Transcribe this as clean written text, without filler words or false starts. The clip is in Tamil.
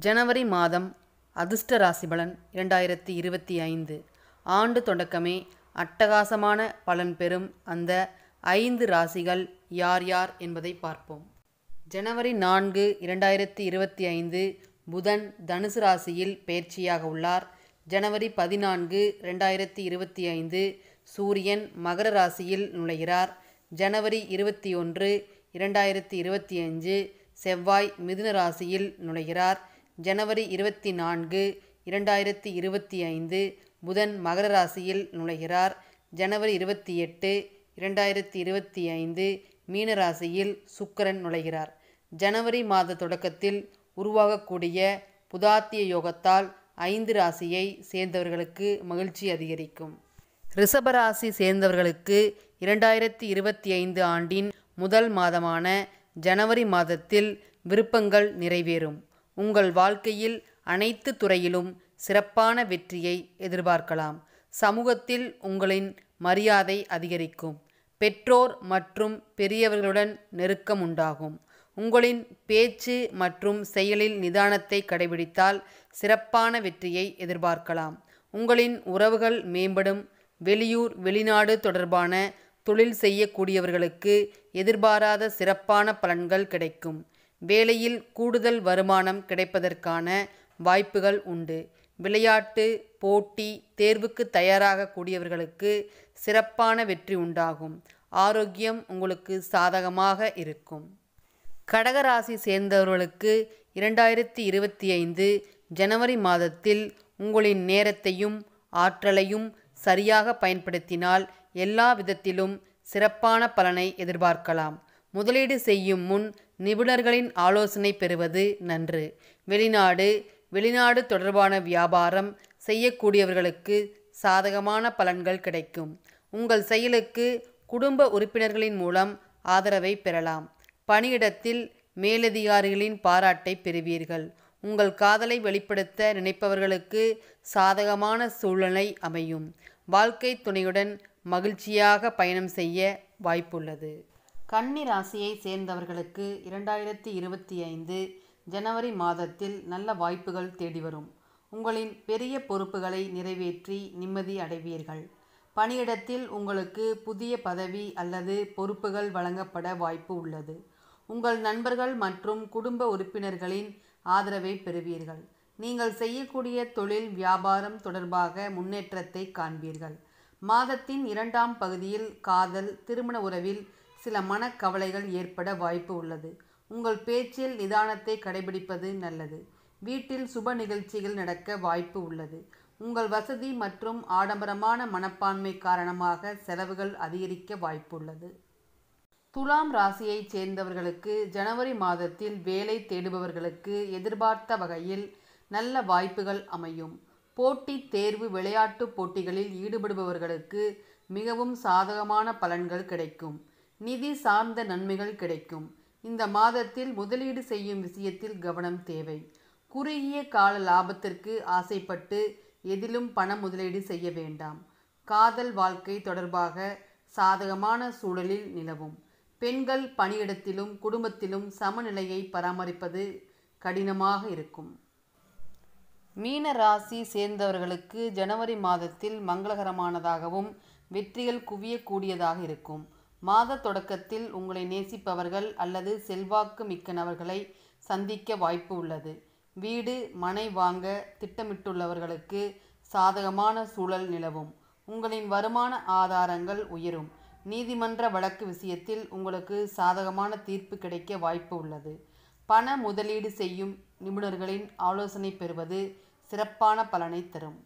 ஜனவரி மாதம் அதிர்ஷ்ட ராசி பலன் 2025. ஆண்டு தொடக்கமே அட்டகாசமான பலன் பெறும் அந்த 5 ராசிகள் யார் யார் என்பதை பார்ப்போம். ஜனவரி 4, 2025 புதன் தனுசு ராசியில் பெயர்ச்சியாக உள்ளார். ஜனவரி 14, 2025 சூரியன் மகர ராசியில் நுழைகிறார். ஜனவரி 21, 2025 செவ்வாய் மிதுன ராசியில் நுழைகிறார். ஜனவரி 24, 2025 புதன் மகர ராசியில் நுழைகிறார். ஜனவரி 28, 2025 மீன ராசியில் சுக்கிரன் நுழைகிறார். ஜனவரி மாத தொடக்கத்தில் உருவாகக்கூடிய புதாத்திய யோகத்தால் 5 ராசியை சேர்ந்தவர்களுக்கு மகிழ்ச்சி அதிகரிக்கும். ரிஷபராசி சேர்ந்தவர்களுக்கு 2025 ஆண்டின் முதல் மாதமான ஜனவரி மாதத்தில் விருப்பங்கள் நிறைவேறும். உங்கள் வாழ்க்கையில் அனைத்து துறையிலும் சிறப்பான வெற்றியை எதிர்பார்க்கலாம். சமூகத்தில் உங்களின் மரியாதை அதிகரிக்கும். பெற்றோர் மற்றும் பெரியவர்களுடன் நெருக்கம் உண்டாகும். உங்களின் பேச்சு மற்றும் செயலில் நிதானத்தை கடைபிடித்தால் சிறப்பான வெற்றியை எதிர்பார்க்கலாம். உங்களின் உறவுகள் மேம்படும். வெளியூர் வெளிநாடு தொடர்பான தொழில் செய்யக்கூடியவர்களுக்கு எதிர்பாராத சிறப்பான பலன்கள் கிடைக்கும். வேலையில் கூடுதல் வருமானம் கிடைப்பதற்கான வாய்ப்புகள் உண்டு. விளையாட்டு, போட்டி, தேர்வுக்கு தயாராக கூடியவர்களுக்கு சிறப்பான வெற்றி உண்டாகும். ஆரோக்கியம் உங்களுக்கு சாதகமாக இருக்கும். கடகராசி சேர்ந்தவர்களுக்கு 2025 ஜனவரி மாதத்தில் உங்களின் நேரத்தையும் ஆற்றலையும் சரியாக பயன்படுத்தினால் எல்லா விதத்திலும் சிறப்பான பலனை எதிர்பார்க்கலாம். முதலீடு செய்யும் முன் நிபுணர்களின் ஆலோசனை பெறுவது நன்று. வெளிநாடு தொடர்பான வியாபாரம் செய்யக்கூடியவர்களுக்கு சாதகமான பலன்கள் கிடைக்கும். உங்கள் செயலுக்கு குடும்ப உறுப்பினர்களின் மூலம் ஆதரவை பெறலாம். பணியிடத்தில் மேலதிகாரிகளின் பாராட்டை பெறுவீர்கள். உங்கள் காதலை வெளிப்படுத்த நினைப்பவர்களுக்கு சாதகமான சூழ்நிலை அமையும். வாழ்க்கை துணையுடன் மகிழ்ச்சியாக பயணம் செய்ய வாய்ப்புள்ளது. கன்னி ராசியை சேர்ந்தவர்களுக்கு 2025 ஜனவரி மாதத்தில் நல்ல வாய்ப்புகள் தேடி வரும். உங்களின் பெரிய பொறுப்புகளை நிறைவேற்றி நிம்மதி அடைவீர்கள். பணியிடத்தில் உங்களுக்கு புதிய பதவி அல்லது பொறுப்புகள் வழங்கப்பட வாய்ப்பு உள்ளது. உங்கள் நண்பர்கள் மற்றும் குடும்ப உறுப்பினர்களின் ஆதரவை பெறுவீர்கள். நீங்கள் செய்யக்கூடிய தொழில் வியாபாரம் தொடர்பாக முன்னேற்றத்தை காண்பீர்கள். மாதத்தின் 2ஆம் பகுதியில் காதல், திருமண உறவில் சில மனக்கவலைகள் ஏற்பட வாய்ப்பு உள்ளது. உங்கள் பேச்சில் நிதானத்தை கடைபிடிப்பது நல்லது. வீட்டில் சுப நிகழ்ச்சிகள் நடக்க வாய்ப்பு உள்ளது. உங்கள் வசதி மற்றும் ஆடம்பரமான மனப்பான்மை காரணமாக செலவுகள் அதிகரிக்க வாய்ப்புள்ளது. துலாம் ராசியை சேர்ந்தவர்களுக்கு ஜனவரி மாதத்தில் வேலை தேடுபவர்களுக்கு எதிர்பார்த்த வகையில் நல்ல வாய்ப்புகள் அமையும். போட்டி தேர்வு விளையாட்டு போட்டிகளில் ஈடுபடுபவர்களுக்கு மிகவும் சாதகமான பலன்கள் கிடைக்கும். நிதி சார்ந்த நன்மைகள் கிடைக்கும். இந்த மாதத்தில் முதலீடு செய்யும் விஷயத்தில் கவனம் தேவை. குறுகிய கால லாபத்திற்கு ஆசைப்பட்டு எதிலும் பண முதலீடு செய்ய வேண்டாம். காதல் வாழ்க்கை தொடர்பாக சாதகமான சூழலில் நிலவும். பெண்கள் பணியிடத்திலும் குடும்பத்திலும் சமநிலையை பராமரிப்பது கடினமாக இருக்கும். மீன ராசி சேர்ந்தவர்களுக்கு ஜனவரி மாதத்தில் மங்களகரமானதாகவும் வெற்றிகள் குவியக்கூடியதாக இருக்கும். மாத தொடக்கத்தில் உங்களை நேசிப்பவர்கள் அல்லது செல்வாக்கு மிக்க நபர்களை சந்திக்க வாய்ப்பு உள்ளது. வீடு மனை வாங்க திட்டமிட்டுள்ளவர்களுக்கு சாதகமான சூழல் நிலவும். உங்களின் வருமான ஆதாரங்கள் உயரும். நீதிமன்ற வழக்கு விஷயத்தில் உங்களுக்கு சாதகமான தீர்ப்பு கிடைக்க வாய்ப்பு உள்ளது. பண முதலீடு செய்யும் நிபுணர்களின் ஆலோசனை பெறுவது சிறப்பான பலனை தரும்.